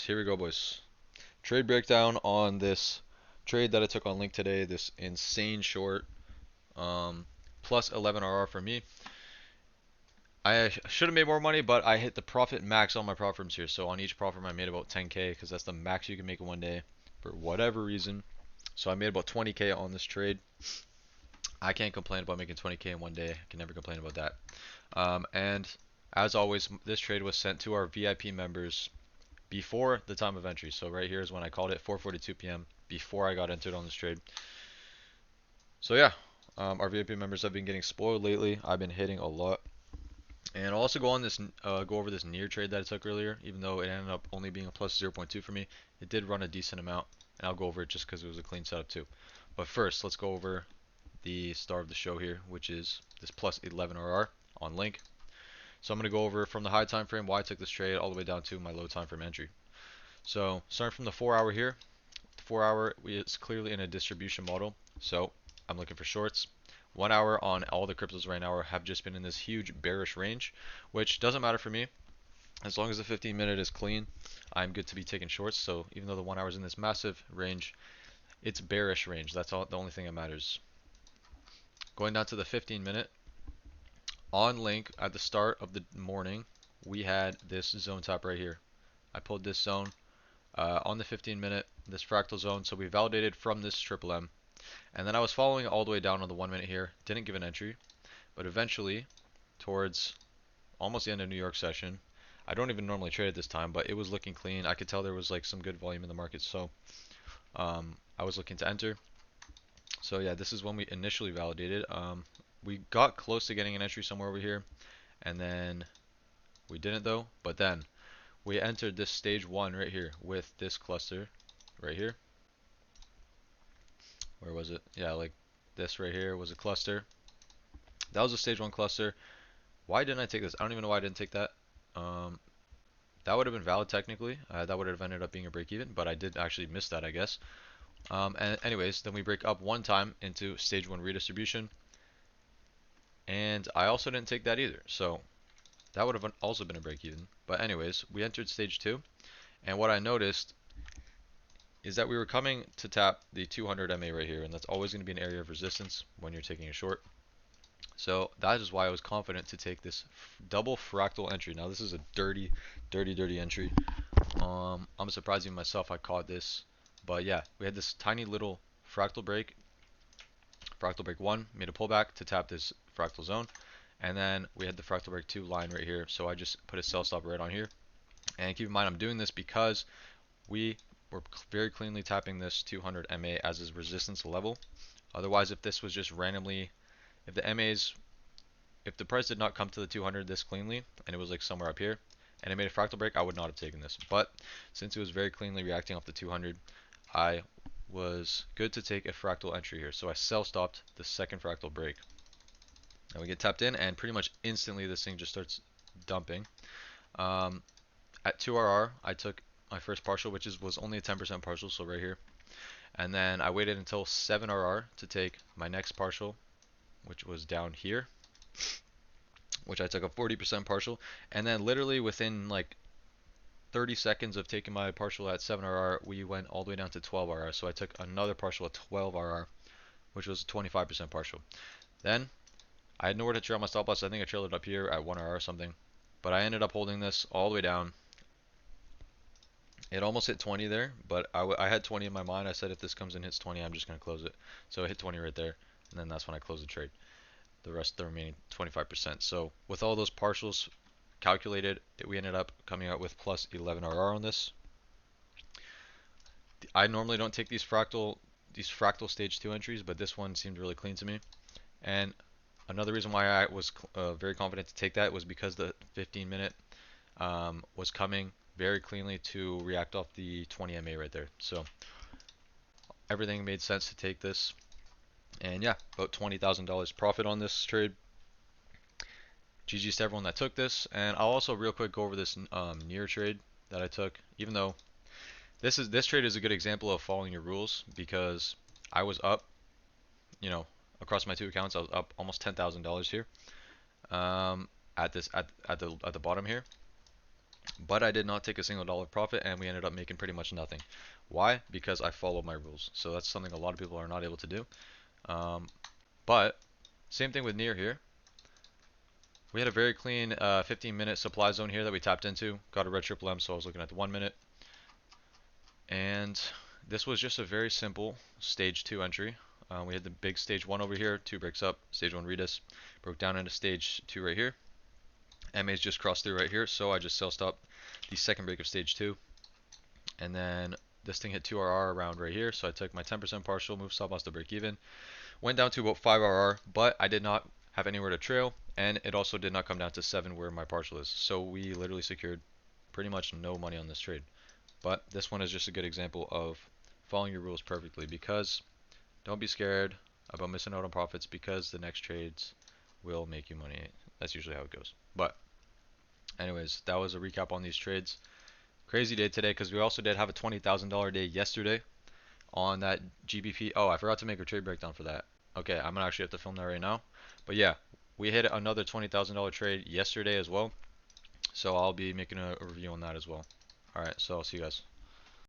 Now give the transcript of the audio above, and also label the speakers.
Speaker 1: Here we go, boys. Trade breakdown on this trade that I took on Link today. This insane short, plus 11 RR for me. I should have made more money, but I hit the profit max on my prop firms here. So on each prop firm, I made about 10K because that's the max you can make in one day for whatever reason. So I made about 20K on this trade. I can't complain about making 20K in one day. I can never complain about that. And as always, this trade was sent to our VIP members before the time of entry. So right here is when I called it, 4:42 p.m. before I got entered on this trade. So yeah, our VIP members have been getting spoiled lately. I've been hitting a lot, and I'll also go over this near trade that I took earlier. Even though it ended up only being a plus 0.2 for me, it did run a decent amount, and I'll go over it just because it was a clean setup too. But first, let's go over the star of the show here, which is this plus 11 RR on Link. So I'm going to go over from the high time frame why I took this trade all the way down to my low time frame entry. So starting from the 4 hour here, the 4 hour is clearly in a distribution model. So I'm looking for shorts. 1 hour on all the cryptos right now have just been in this huge bearish range, which doesn't matter for me. As long as the 15-minute is clean, I'm good to be taking shorts. So even though the 1 hour is in this massive range, it's bearish range. That's all the only thing that matters. Going down to the 15-minute, on Link at the start of the morning, we had this zone top right here. I pulled this zone on the 15-minute, this fractal zone, so we validated from this triple M. And then I was following all the way down on the 1 minute here, didn't give an entry, but eventually, towards almost the end of New York session, I don't even normally trade at this time, but it was looking clean. I could tell there was like some good volume in the market, so I was looking to enter. So yeah, this is when we initially validated. We got close to getting an entry somewhere over here, and then we didn't though. But then we entered this stage one right here with this cluster right here. Where was it? Yeah, like this right here was a cluster. That was a stage one cluster. Why didn't I take this? I don't even know why I didn't take that. Um, that would have been valid technically. That would have ended up being a break even, but I did actually miss that, I guess. And anyways, then we break up one time into stage one redistribution, and I also didn't take that either. So that would have also been a break even. But anyways, we entered stage two, and what I noticed is that we were coming to tap the 200 MA right here, and that's always going to be an area of resistance when you're taking a short. So that is why I was confident to take this double fractal entry. Now this is a dirty, dirty, dirty entry. I'm surprised even myself I caught this, but yeah, we had this tiny little fractal break. Fractal break 1 made a pullback to tap this fractal zone, and then we had the fractal break 2 line right here. So I just put a sell stop right on here. And keep in mind, I'm doing this because we were very cleanly tapping this 200 MA as his resistance level. Otherwise, if this was just randomly, if the MAs, if the price did not come to the 200 this cleanly, and it was like somewhere up here, and it made a fractal break, I would not have taken this. But since it was very cleanly reacting off the 200, I was good to take a fractal entry here. So I sell stopped the second fractal break. And we get tapped in, and pretty much instantly this thing just starts dumping. At 2RR, I took my first partial, which was only a 10% partial, so right here. And then I waited until 7RR to take my next partial, which was down here, which I took a 40% partial. And then literally within like 30 seconds of taking my partial at 7RR, we went all the way down to 12RR. So I took another partial at 12RR, which was a 25% partial. Then I had nowhere to trail my stop loss. I think I trailed it up here at 1RR or something. But I ended up holding this all the way down. It almost hit 20 there, but I had 20 in my mind. I said if this comes in hits 20, I'm just going to close it. So it hit 20 right there, and then that's when I closed the trade. The remaining 25%. So with all those partials calculated, we ended up coming out with plus 11 RR on this. I normally don't take these fractal stage 2 entries, but this one seemed really clean to me. And another reason why I was very confident to take that was because the 15-minute was coming very cleanly to react off the 20 MA right there. So everything made sense to take this. And yeah, about $20,000 profit on this trade. GG's to everyone that took this. And I'll also real quick go over this near trade that I took. Even though this trade is a good example of following your rules, because I was up, across my two accounts, I was up almost $10,000 here. At the bottom here. But I did not take a single dollar profit, and we ended up making pretty much nothing. Why? Because I followed my rules. So that's something a lot of people are not able to do. Um, but same thing with near here. We had a very clean 15-minute supply zone here that we tapped into. Got a red triple M, so I was looking at the 1 minute. And this was just a very simple stage 2 entry. We had the big stage 1 over here, 2 breaks up, stage 1 redis, broke down into stage 2 right here. MA's just crossed through right here, so I just sell stopped the second break of stage 2. And then this thing hit 2RR around right here, so I took my 10% partial, moved stop loss to break even. Went down to about 5RR, but I did not have anywhere to trail, and it also did not come down to 7 where my partial is. So we literally secured pretty much no money on this trade. But this one is just a good example of following your rules perfectly, because don't be scared about missing out on profits, because the next trades will make you money. That's usually how it goes. But anyways, that was a recap on these trades. Crazy day today, because we also did have a $20,000 day yesterday on that GBP. Oh, I forgot to make a trade breakdown for that. Okay, I'm gonna actually have to film that right now. But yeah, we hit another $20,000 trade yesterday as well. So I'll be making a review on that as well. Alright, so I'll see you guys.